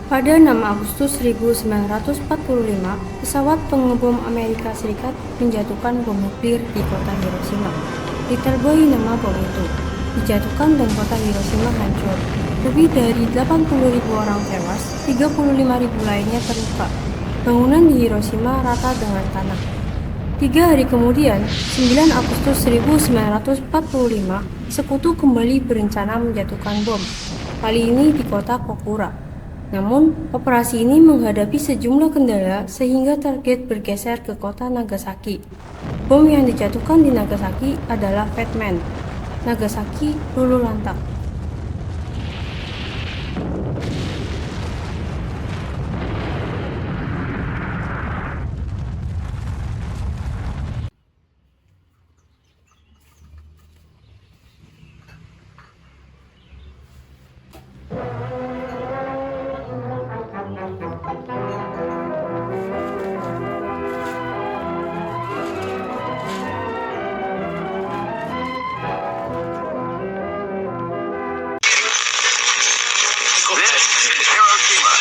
Pada 6 Agustus 1945, pesawat pengebom Amerika Serikat menjatuhkan bom nuklir di kota Hiroshima. Diterbuai nama bom itu, dijatuhkan dan kota Hiroshima hancur. Lebih dari 80.000 orang tewas, 35.000 lainnya terluka. Bangunan di Hiroshima rata dengan tanah. 3 hari kemudian, 9 Agustus 1945, sekutu kembali berencana menjatuhkan bom. Kali ini di kota Kokura. Namun, operasi ini menghadapi sejumlah kendala sehingga target bergeser ke kota Nagasaki. Bom yang dijatuhkan di Nagasaki adalah Fat Man. Nagasaki luluh lantak. This is Hiroshima,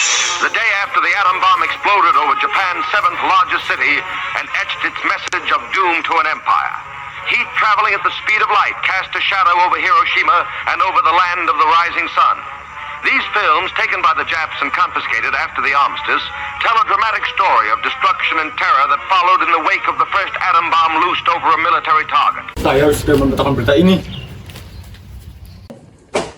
the day after the atom bomb exploded over Japan's seventh largest city and etched its message of doom to an empire. Heat traveling at the speed of light cast a shadow over Hiroshima and over the land of the rising sun. These films, taken by the Japs and confiscated after the armistice, tell a dramatic story of destruction and terror that followed in the wake of the first atom bomb loosed over a military target. Saya harus segera memberitakan berita ini.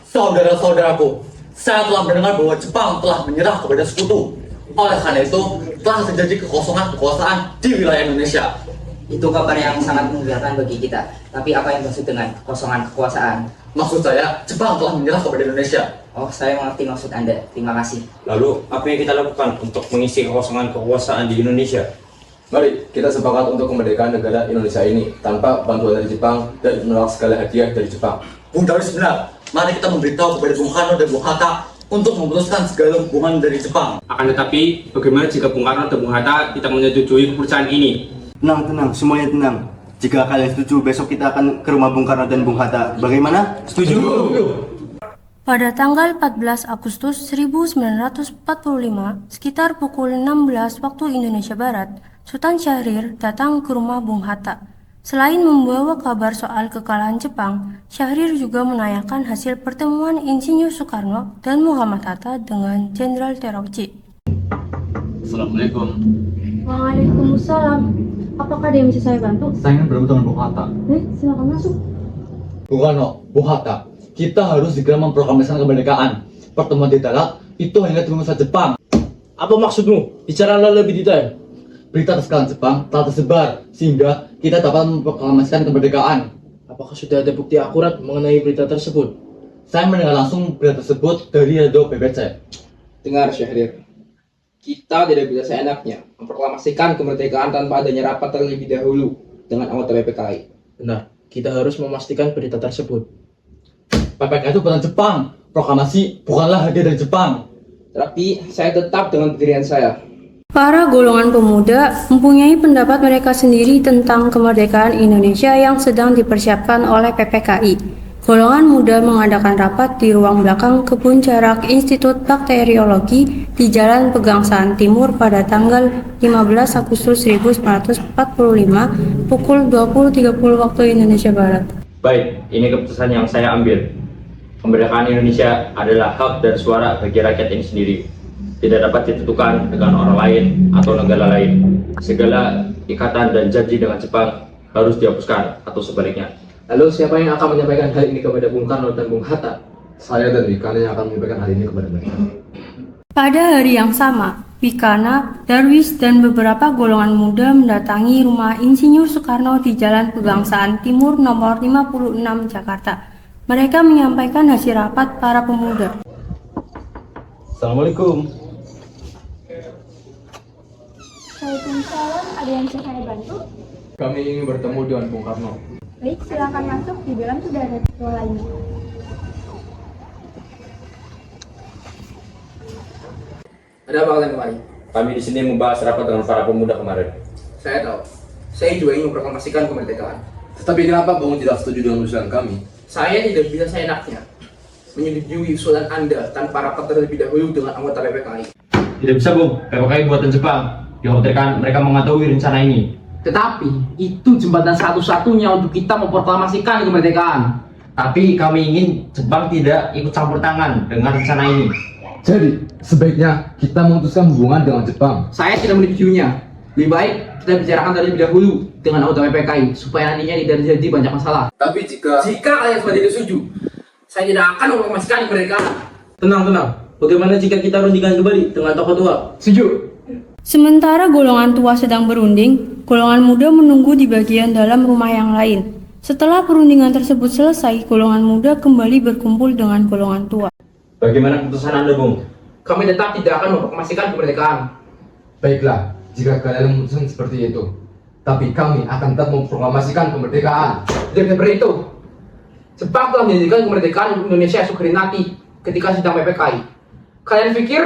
Saudara-saudaraku, saya telah mendengar bahwa Jepang telah menyerah kepada sekutu. Oleh karena itu, telah terjadi kekosongan kekuasaan di wilayah Indonesia. Itu kabar yang sangat mengembirakan bagi kita. Tapi apa yang maksud dengan kekosongan kekuasaan? Maksud saya, Jepang telah menyerah kepada Indonesia. Oh, saya mengerti maksud Anda. Terima kasih. Lalu, apa yang kita lakukan untuk mengisi kekosongan kekuasaan di Indonesia? Mari kita sepakat untuk kemerdekaan negara Indonesia ini tanpa bantuan dari Jepang dan menolak segala hadiah dari Jepang. Bung Darwis benar. Mari kita memberitahu kepada Bung Karno dan Bung Hatta untuk memutuskan segala hubungan dari Jepang. Akan tetapi, bagaimana jika Bung Karno dan Bung Hatta tidak menyetujui keputusan ini? Tenang, semuanya tenang. Jika kalian setuju, besok kita akan ke rumah Bung Karno dan Bung Hatta. Bagaimana? Setuju! Pada tanggal 14 Agustus 1945, sekitar pukul 16 waktu Indonesia Barat, Sultan Syahrir datang ke rumah Bung Hatta. Selain membawa kabar soal kekalahan Jepang, Syahrir juga menanyakan hasil pertemuan Insinyur Soekarno dan Muhammad Hatta dengan Jenderal Terauchi. Assalamualaikum. Waalaikumsalam. Apakah ada yang bisa saya bantu? Saya ingin bertemu dengan Bung Hatta. Silakan masuk. Bung Karno, Bung Hatta, kita harus segera memproklamasikan kemerdekaan. Pertemuan di Dalat itu hanya demi usaha Jepang. Apa maksudmu? Bicaralah lebih detail. Berita tersekarang Jepang telah tersebar sehingga kita dapat memproklamasikan kemerdekaan. Apakah sudah ada bukti akurat mengenai berita tersebut? Saya mendengar langsung berita tersebut dari radio BBC. Dengar Syahrir, kita tidak bisa seenaknya memproklamasikan kemerdekaan tanpa adanya rapat terlebih dahulu dengan anggota PPKI. Benar, kita harus memastikan berita tersebut. PPKI itu bukan Jepang. Proklamasi bukanlah hadiah dari Jepang. Tapi saya tetap dengan pendirian saya. Para golongan pemuda mempunyai pendapat mereka sendiri tentang kemerdekaan Indonesia yang sedang dipersiapkan oleh PPKI. Golongan muda mengadakan rapat di ruang belakang Kebun Jarak Institut Bakteriologi di Jalan Pegangsaan Timur pada tanggal 15 Agustus 1945 pukul 20.30 waktu Indonesia Barat. Baik, ini keputusan yang saya ambil. Kemerdekaan Indonesia adalah hak dan suara bagi rakyat ini sendiri. Tidak dapat ditentukan dengan orang lain atau negara lain. Segala ikatan dan janji dengan Jepang harus dihapuskan atau sebaliknya. Lalu siapa yang akan menyampaikan hal ini kepada Bung Karno dan Bung Hatta? Saya dan Wikana yang akan menyampaikan hal ini kepada mereka. Pada hari yang sama, Wikana, Darwis, dan beberapa golongan muda mendatangi rumah Insinyur Soekarno di Jalan Pegangsaan Timur nomor 56 Jakarta. Mereka menyampaikan hasil rapat para pemuda. Assalamualaikum. Waalaikumsalam, ada yang bisa saya bantu? Kami ingin bertemu dengan Bung Karno. Baik, silakan masuk, di dalam sudah ada ketua lainnya. Ada apa kalian kemari? Kami di sini membahas rapat dengan para pemuda kemarin. Saya tahu. Saya juga ingin memproklamasikan kemerdekaan. Tetapi kenapa Bung tidak setuju dengan usulan kami? Saya tidak bisa seenaknya. menyetujui usulan Anda tanpa rapat terlebih dahulu dengan anggota PPKI. Tidak bisa, Bung. PPKI buatan Jepang. Dikhawatirkan mereka mengetahui rencana ini. Tetapi itu jembatan satu-satunya untuk kita memproklamasikan kemerdekaan. Tapi kami ingin Jepang tidak ikut campur tangan dengan rencana ini. Jadi, sebaiknya kita memutuskan hubungan dengan Jepang. Saya tidak menyetujuinya. Lebih baik kita bicarakan terlebih dahulu dengan anggota PPKI supaya nantinya tidak terjadi banyak masalah. Tapi jika Kalian semua tidak setuju, saya tidak akan memproklamasikan kemerdekaan. Tenang. Bagaimana jika kita rundingkan kembali dengan tokoh tua? Setuju. Sementara golongan tua sedang berunding, golongan muda menunggu di bagian dalam rumah yang lain. Setelah perundingan tersebut selesai, golongan muda kembali berkumpul dengan golongan tua. Bagaimana keputusan Anda, Bung? Kami tetap tidak akan memproklamasikan kemerdekaan. baiklah, jika kalian memutuskan seperti itu, tapi kami akan tetap memproklamasikan kemerdekaan. Tidak seperti itu. Jepang telah menjadikan kemerdekaan untuk Indonesia esok hari nanti ketika sidang PPKI. Kalian pikir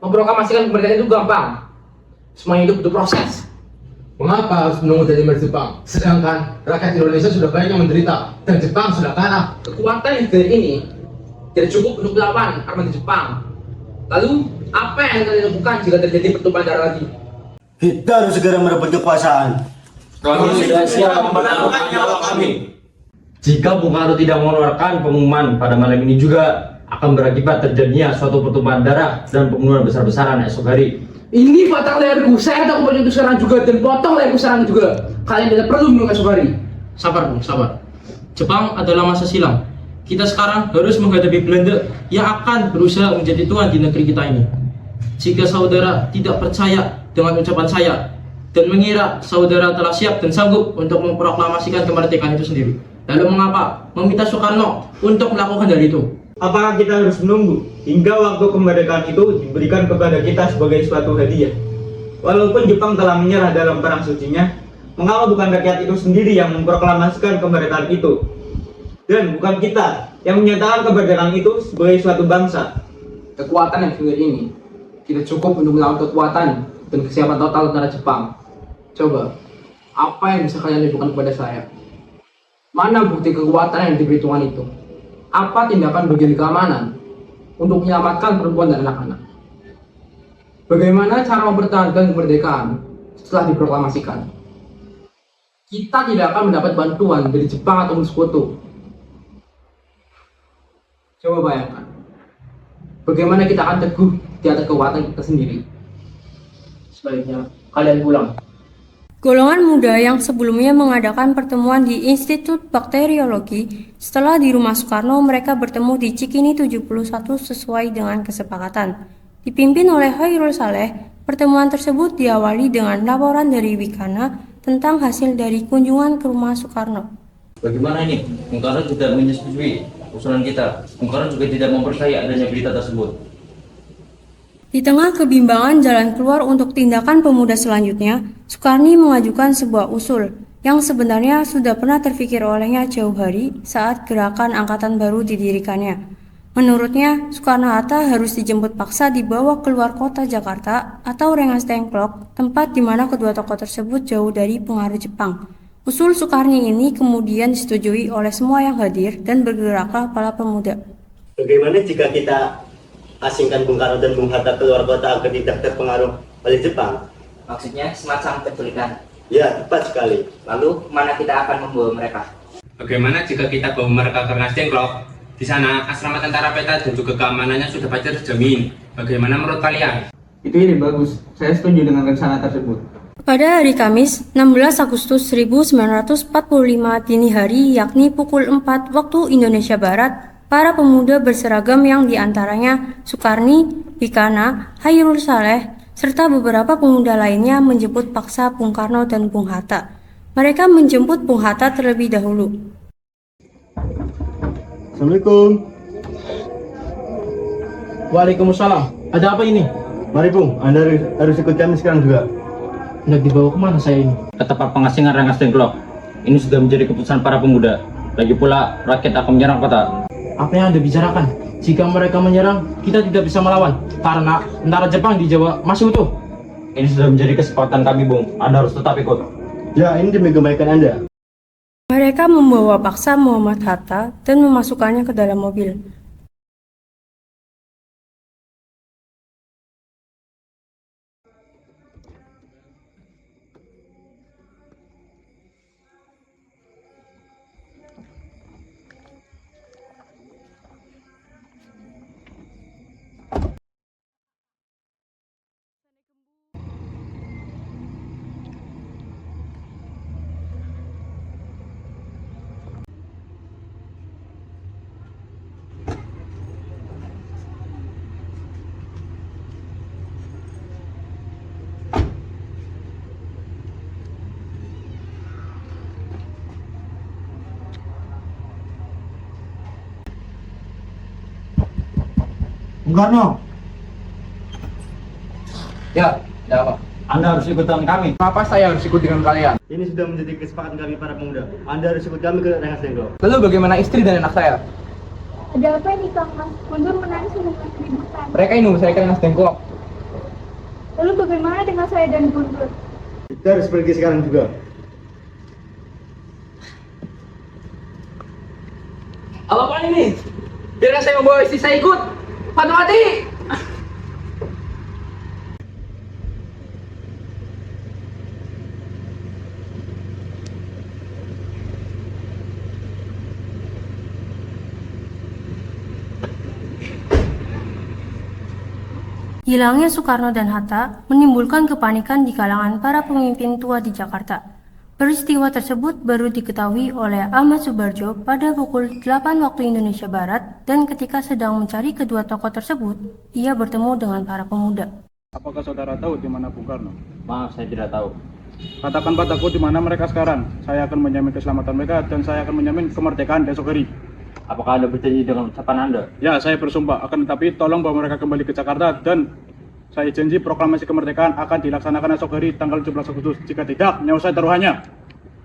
memproklamasikan kemerdekaan itu gampang? Semuanya itu butuh proses. Mengapa harus menunggu dari Jepang? Sedangkan rakyat Indonesia sudah banyak yang menderita dan Jepang sudah kalah. Kekuatan negeri ini tidak cukup untuk melawan armada Jepang. Lalu, apa yang kalian lakukan jika terjadi pertumpahan darah lagi? Kita harus segera merebut kekuasaan. Kami sudah siap menaklukkan nyawa kami. Jika Bung Karno tidak mengeluarkan pengumuman pada malam ini juga akan berakibat terjadinya suatu pertumpahan darah dan pembunuhan besar-besaran esok hari. Ini potong leherku, saya tak mau itu sekarang juga dan potong leherku sekarang juga. Kalian tidak perlu menunggu esok hari. Sabar, Bung, sabar. Jepang adalah masa silam. Kita sekarang harus menghadapi Belanda yang akan berusaha menjadi tuan di negeri kita ini. Jika saudara tidak percaya dengan ucapan saya dan mengira saudara telah siap dan sanggup untuk memproklamasikan kemerdekaan itu sendiri, lalu mengapa meminta Soekarno untuk melakukan hal itu? Apakah kita harus menunggu hingga waktu kemerdekaan itu diberikan kepada kita sebagai suatu hadiah? Walaupun Jepang telah menyerah dalam perang sucinya, mengapa bukan rakyat itu sendiri yang memproklamasikan kemerdekaan itu? Dan bukan kita yang menyatakan kemerdekaan itu sebagai suatu bangsa. Kekuatan yang sungguh ini tidak cukup untuk melawan kekuatan dan kesiapan total tentara Jepang. Coba, apa yang bisa kalian lakukan kepada saya? Mana bukti kekuatan yang diberi Tuhan itu? Apa tindakan bagian keamanan untuk menyelamatkan perempuan dan anak-anak? Bagaimana cara mempertahankan kemerdekaan setelah diproklamasikan? Kita tidak akan mendapat bantuan dari Jepang atau sekutu. Coba bayangkan, bagaimana kita akan teguh di atas kekuatan kita sendiri. Sebaiknya kalian pulang. Golongan muda yang sebelumnya mengadakan pertemuan di Institut Bakteriologi, setelah di rumah Soekarno mereka bertemu di Cikini 71 sesuai dengan kesepakatan. Dipimpin oleh Khairul Saleh, pertemuan tersebut diawali dengan laporan dari Wikana tentang hasil dari kunjungan ke rumah Soekarno. Bagaimana ini? Bung Karno tidak menyetujui usulan kita. Bung Karno juga tidak mempercayai adanya berita tersebut. Di tengah kebimbangan jalan keluar untuk tindakan pemuda selanjutnya, Soekarni mengajukan sebuah usul yang sebenarnya sudah pernah terpikir olehnya jauh hari saat gerakan angkatan baru didirikannya. Menurutnya, Soekarno-Hatta harus dijemput paksa dibawa keluar kota Jakarta atau Rengas Dengklok, tempat di mana kedua tokoh tersebut jauh dari pengaruh Jepang. Usul Soekarni ini kemudian disetujui oleh semua yang hadir dan bergeraklah para pemuda. Bagaimana jika kita asingkan Bung Karno dan Bung Hatta keluar kota agar tidak terpengaruh oleh Jepang? Maksudnya semacam penculikan. Ya, tepat sekali. Lalu mana kita akan membawa mereka? Bagaimana jika kita bawa mereka ke Rengas Dengklok? Di sana asrama tentara peta dan juga keamanannya sudah pasti terjamin. Bagaimana menurut kalian? Itu ide bagus. Saya setuju dengan rencana tersebut. Pada hari Kamis, 16 Agustus 1945 dini hari, yakni pukul 4 waktu Indonesia Barat, para pemuda berseragam yang diantaranya Soekarni, Wikana, Khairul Saleh, serta beberapa pemuda lainnya menjemput paksa Bung Karno dan Bung Hatta. Mereka menjemput Bung Hatta terlebih dahulu. Assalamualaikum. Waalaikumsalam. Ada apa ini? Mari Bung, Anda harus ikut kami sekarang juga. Hendak dibawa kemana saya ini? Ke tempat pengasingan Rengas Dengklok. Ini sudah menjadi keputusan para pemuda. Lagi pula, rakyat akan menyerang kota. Apa yang Anda bicarakan? Jika mereka menyerang, kita tidak bisa melawan karena tentara Jepang di Jawa masih utuh. Ini sudah menjadi kesepakatan kami, Bung. Anda harus tetap ikut. Ya, ini demi kebaikan Anda. Mereka membawa paksa Muhammad Hatta dan memasukkannya ke dalam mobil. Bung Karno. Ya, ada apa? Anda harus ikut dengan kami. Kenapa saya harus ikut dengan kalian? Ini sudah menjadi kesepakatan kami para pemuda. Anda harus ikut kami ke Rengas Dengklok. Lalu bagaimana istri dan anak saya? Ada apa ini Kang Mas? Guntur menangis dengan keributan. Mereka ingin menyelesaikan Rengas Dengklok. Lalu bagaimana dengan saya dan Guntur? Kita harus pergi sekarang juga. Apa ini? Biarkan saya membawa istri saya ikut. Fatmawati! Hilangnya Soekarno dan Hatta menimbulkan kepanikan di kalangan para pemimpin tua di Jakarta. Peristiwa tersebut baru diketahui oleh Ahmad Subarjo pada pukul 8 waktu Indonesia Barat, dan ketika sedang mencari kedua tokoh tersebut, ia bertemu dengan para pemuda. Apakah saudara tahu di mana Bung Karno? Maaf, saya tidak tahu. Katakan padaku di mana mereka sekarang. Saya akan menjamin keselamatan mereka dan saya akan menjamin kemerdekaan esok hari. Apakah Anda berjanji dengan ucapan Anda? Ya, saya bersumpah. Akan tetapi tolong bawa mereka kembali ke Jakarta dan saya janji proklamasi kemerdekaan akan dilaksanakan esok hari tanggal 17 Agustus. Jika tidak, nyawa saya taruhannya.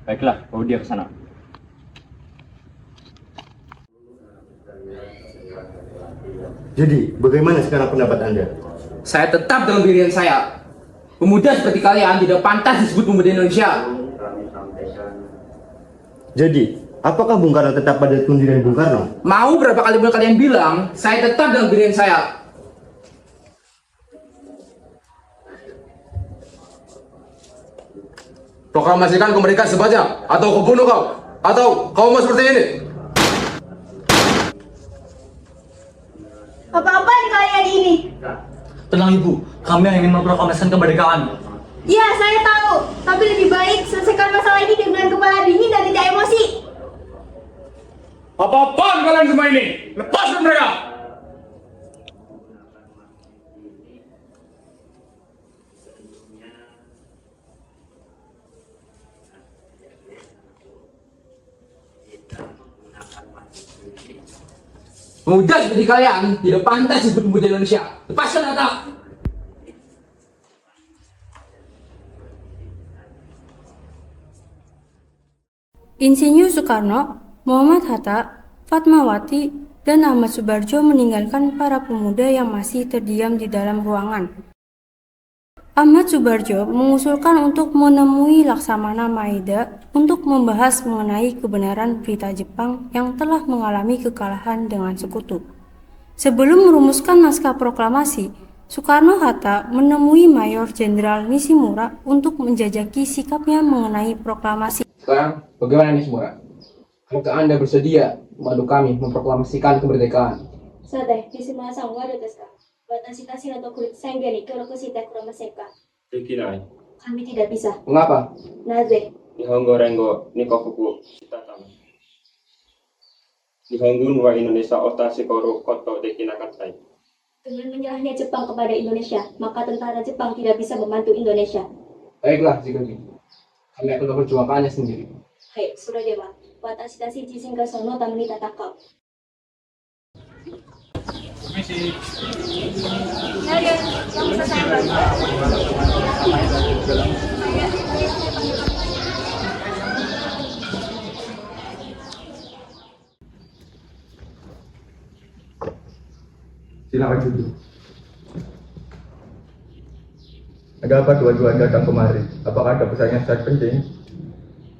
Baiklah, bawa dia ke sana. Jadi, bagaimana sekarang pendapat Anda? Saya tetap dengan pilihan saya. Pemuda seperti kalian tidak pantas disebut pemuda Indonesia. Jadi, apakah Bung Karno tetap pada pendirian Bung Karno? Mau berapa kali pun kalian bilang, saya tetap dengan pilihan saya. Proklamasikan kemerdekaan sebanyak, atau kau bunuh kau, atau kau mau seperti ini. Apa-apa di kalian ini? Tenang Ibu, kami yang ingin memproklamasikan kemerdekaan. Ya, saya tahu. Tapi lebih baik selesaikan masalah ini dengan kepala dingin dan tidak emosi. Apa-apaan kalian semua ini? Lepaskan mereka! Pemuda seperti kalian tidak pantas disebut pemuda Indonesia. Lepaskan Hatta. Insinyur Soekarno, Muhammad Hatta, Fatmawati, dan Ahmad Subarjo meninggalkan para pemuda yang masih terdiam di dalam ruangan. Ahmad Subarjo mengusulkan untuk menemui Laksamana Maeda untuk membahas mengenai kebenaran berita Jepang yang telah mengalami kekalahan dengan sekutu. Sebelum merumuskan naskah proklamasi, Soekarno-Hatta menemui Mayor Jenderal Nishimura untuk menjajaki sikapnya mengenai proklamasi. Sekarang, bagaimana Nishimura? Apakah Anda bersedia membantu kami memproklamasikan kemerdekaan? さて、リスナーさんはどうですか？私たちの独立宣言に協力してくれませんか？できない。Kami tidak bisa. Mengapa? なぜ？日本語連合2カ国したため。日本軍はインドネシアを助けることできなかった。 Dengan menyerahnya Jepang kepada Indonesia, maka tentara Jepang tidak bisa membantu Indonesia. Baiklah, jika begitu. Kami akan memperjuangkannya sendiri. はい、それでは、私たち自身がそのために戦う。 Kalian yang bisa saya bantu? Silakan duduk. Ada apa dua-duanya datang kemari? Apakah ada pesan yang sangat penting?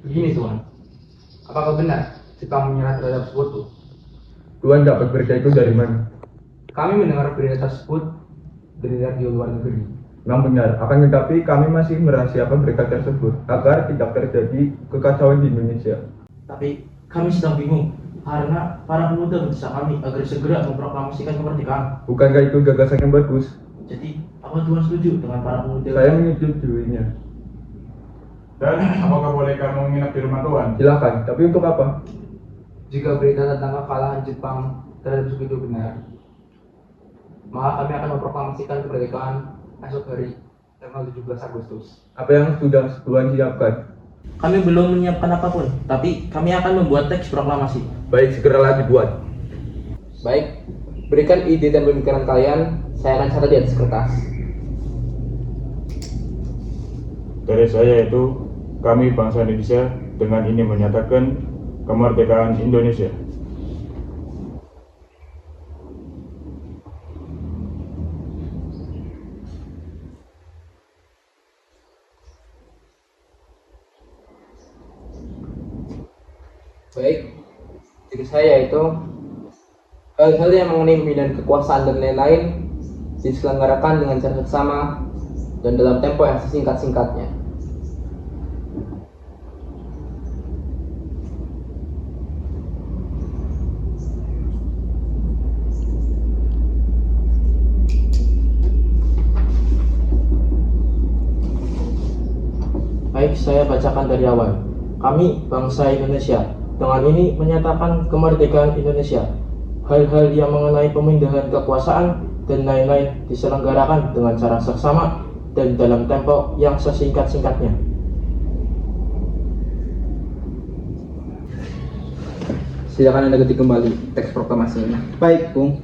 Begini Tuan, apakah benar Jepang menyerah terhadap sekutu? Tuan dapat berita itu dari mana? Kami mendengar berita tersebut dari radio luar negeri. Memang benar, akan tetapi kami masih merahasiakan berita tersebut agar tidak terjadi kekacauan di Indonesia. Tapi kami sedang bingung karena para pemuda mendesak kami agar segera memproklamasikan kemerdekaan. Bukankah itu gagasan yang bagus? Jadi, apa Tuhan setuju dengan para pemuda? Saya menyetujuinya. Dan apakah boleh kamu menginap di rumah Tuan? Silakan, tapi untuk apa? Jika berita tentang kekalahan Jepang terhadap sekutu benar, maka kami akan memproklamasikan kemerdekaan esok hari tanggal 17 Agustus. Apa yang sudah Tuan siapkan? Kami belum menyiapkan apapun, tapi kami akan membuat teks proklamasi. Baik, segeralah dibuat. Baik, Berikan ide dan pemikiran kalian, saya akan catat di atas kertas. Dari saya itu, kami bangsa Indonesia dengan ini menyatakan kemerdekaan Indonesia. Baik, dari saya itu hal-hal yang mengenai pembinaan kekuasaan dan lain-lain diselenggarakan dengan cara seksama dan dalam tempo yang sesingkat-singkatnya. Baik, saya bacakan dari awal. Kami, bangsa Indonesia, dengan ini menyatakan kemerdekaan Indonesia. Hal-hal yang mengenai pemindahan kekuasaan dan lain-lain diselenggarakan dengan cara seksama dan dalam tempo yang sesingkat-singkatnya. Silakan Anda ketik kembali teks proklamasi ini. Baik, Bung.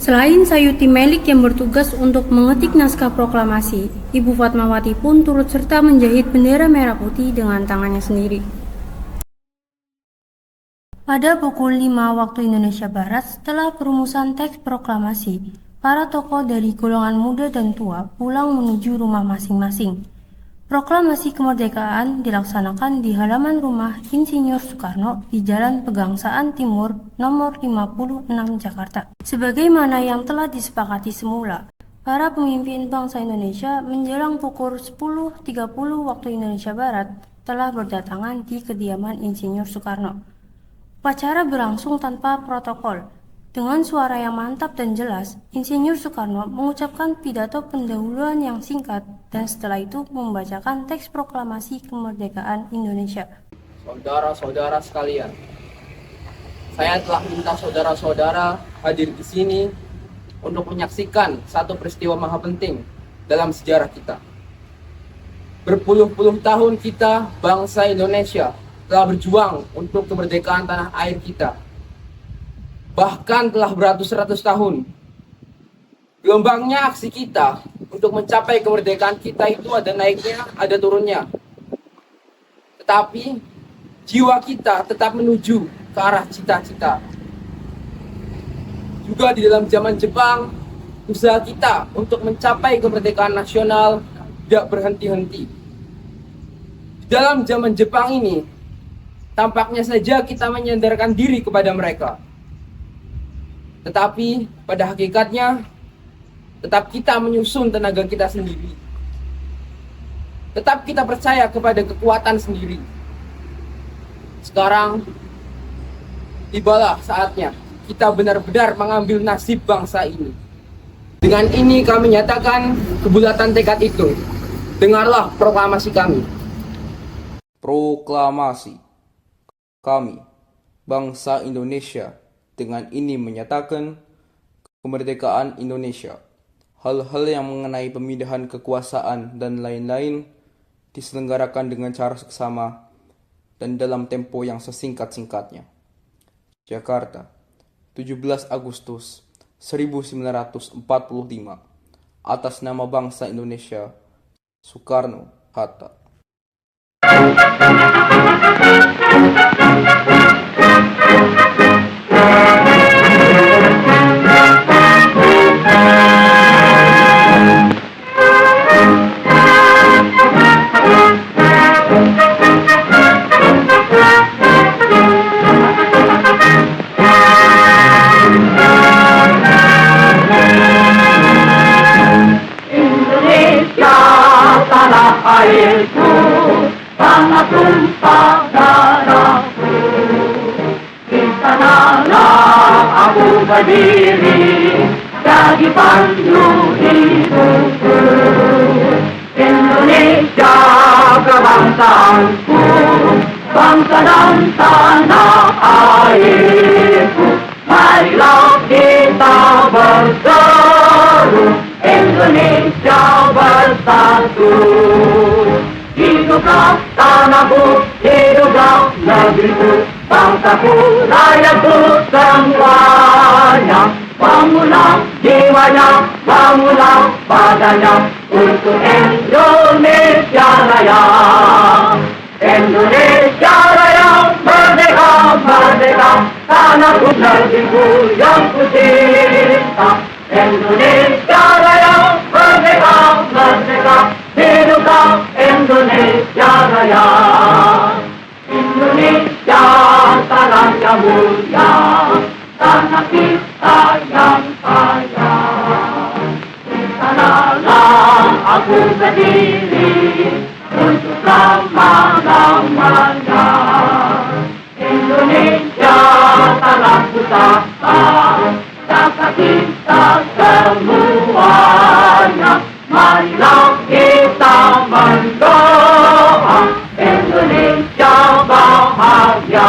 Selain Sayuti Melik yang bertugas untuk mengetik naskah proklamasi, Ibu Fatmawati pun turut serta menjahit bendera merah putih dengan tangannya sendiri. Pada pukul 5 waktu Indonesia Barat, setelah perumusan teks proklamasi, para tokoh dari golongan muda dan tua pulang menuju rumah masing-masing. Proklamasi kemerdekaan dilaksanakan di halaman rumah Insinyur Soekarno di Jalan Pegangsaan Timur nomor 56 Jakarta. Sebagaimana yang telah disepakati semula, para pemimpin bangsa Indonesia menjelang pukul 10.30 waktu Indonesia Barat telah berdatangan di kediaman Insinyur Soekarno. Upacara berlangsung tanpa protokol. Dengan suara yang mantap dan jelas, Insinyur Soekarno mengucapkan pidato pendahuluan yang singkat dan setelah itu membacakan teks proklamasi kemerdekaan Indonesia. Saudara-saudara sekalian, saya telah minta saudara-saudara hadir di sini untuk menyaksikan satu peristiwa maha penting dalam sejarah kita. Berpuluh-puluh tahun kita, bangsa Indonesia, telah berjuang untuk kemerdekaan tanah air kita. Bahkan telah beratus-ratus tahun. Gelombangnya aksi kita untuk mencapai kemerdekaan kita itu ada naiknya, ada turunnya. Tetapi jiwa kita tetap menuju ke arah cita-cita. Juga di dalam zaman Jepang, usaha kita untuk mencapai kemerdekaan nasional tidak berhenti-henti. Di dalam zaman Jepang ini, tampaknya saja kita menyandarkan diri kepada mereka. Tetapi pada hakikatnya tetap kita menyusun tenaga kita sendiri. Tetap kita percaya kepada kekuatan sendiri. Sekarang tibalah saatnya kita benar-benar mengambil nasib bangsa ini. Dengan ini kami nyatakan kebulatan tekad itu. Dengarlah proklamasi kami. Proklamasi. Kami, bangsa Indonesia, dengan ini menyatakan kemerdekaan Indonesia. Hal-hal yang mengenai pemindahan kekuasaan dan lain-lain diselenggarakan dengan cara seksama dan dalam tempo yang sesingkat-singkatnya. Jakarta, 17 Agustus 1945. Atas nama bangsa Indonesia, Soekarno-Hatta. Indonesia, tanah airku, tanah tumpah darahku. Di sanalah aku berdiri, jadi pandu hidupku. Indonesia kebangsaanku, bangsa dan tanah airku. marilah kita berseru, Indonesia bersatu. Hiduplah tanahku, hiduplah negeriku, bangsaku, rakyatku semuanya. Bangunlah jiwanya, bangunlah badannya untuk Indonesia Raya. Indonesia Raya, merdeka, merdeka, tanahku negeriku yang ku cinta. Indonesia Raya, merdeka, merdeka, hiduplah Indonesia Raya. Indonesia tanah yang mulia, tanah kita yang kaya. Di sanalah aku berdiri untuk selama-lamanya. Indonesia tanah pusaka, jasa kita semuanya. Marilah kita mendoa Indonesia bahagia.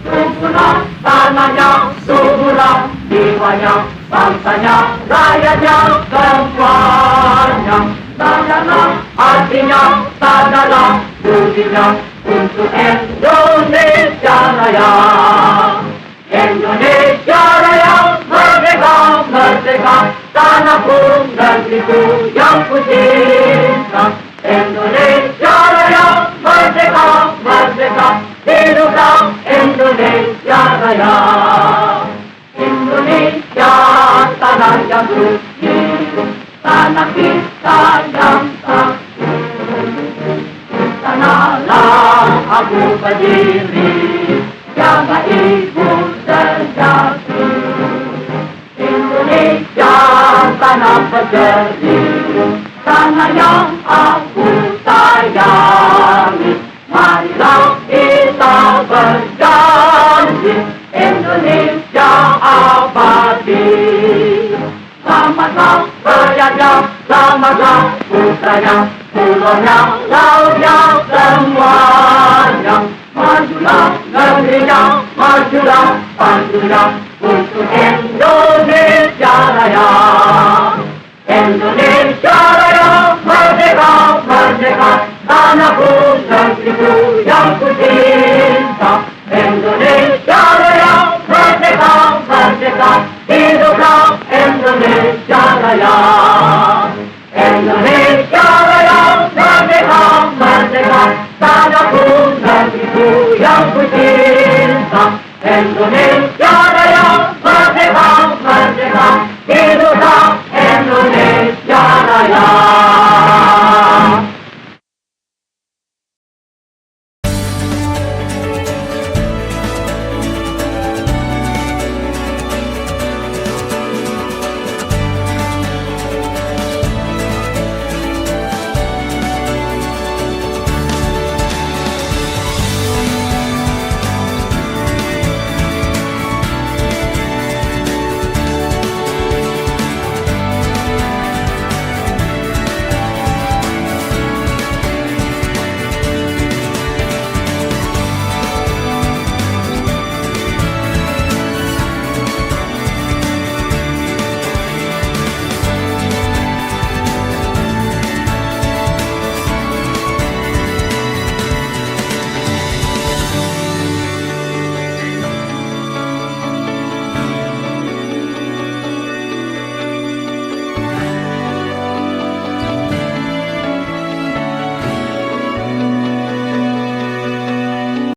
Suburlah tanahnya, suburlah jiwanya, bangsanya, rakyatnya semuanya. Sadarlah artinya, sadarlah budinya untuk Indonesia Raya. Indonesia Raya, merdeka, merdeka, tanahku, negeriku yang ku cinta. Indonesia Raya, merdeka, merdeka, hiduplah Indonesia Raya. Indonesia tanah yang suci, tanah kita yang satu. Sanalah aku berdiri, jaga ibu sejati. Indonesia tanah berseri, tanah yang aku sayangi. Marilah kita berjanji, Indonesia abadi. Selamatlah rakyatnya, selamatlah putranya, pulaunya, lautnya, semuanya. Majulah negerinya, majulah pantunya untuk Indonesia Raya. Indonesia Raya, merdeka, merdeka, tanahku, negeriku yang ku cinta. Indonesia Raya, merdeka, merdeka, hiduplah Indonesia Raya. Indonesia Raya, merdeka, merdeka, tanahku, negeriku yang ku cinta. Indonesia